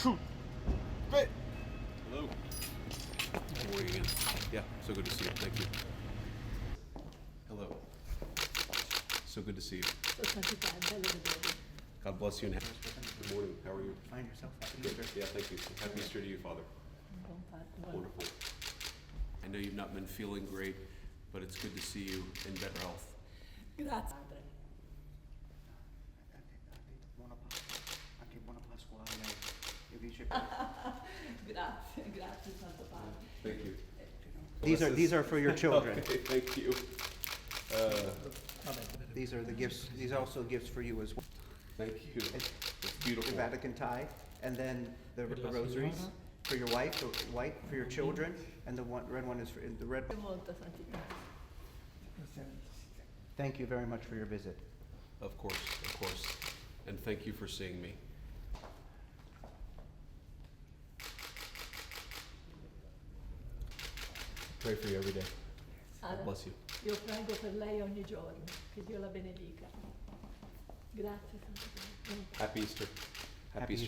Shoot. Bit. Hello. Good morning again. Yeah, so good to see you. Thank you. Hello. So good to see you. God bless you and good morning. How are you? Find yourself happy Good. Easter. Yeah, thank you. Happy Easter to you, Father. Wonderful. I know you've not been feeling great, but it's good to see you in better health. Grazie. Anche buona Pasqua a lei. Io dice Grazie Santo Padre. Thank you. These are for your children. Okay, thank you. These are the gifts. These are also gifts for you as well. Thank you. It's The beautiful. Vatican tie, and then the rosaries for your wife, the white for your children, and the red one is for the red. Molta santità. Thank you very much for your visit. Of course, of course. And thank you for seeing me. Pray for you every day. God bless you. Io prego per lei ogni giorno, che Dio la benedica. Grazie Santo Padre. Happy Easter. Happy Easter to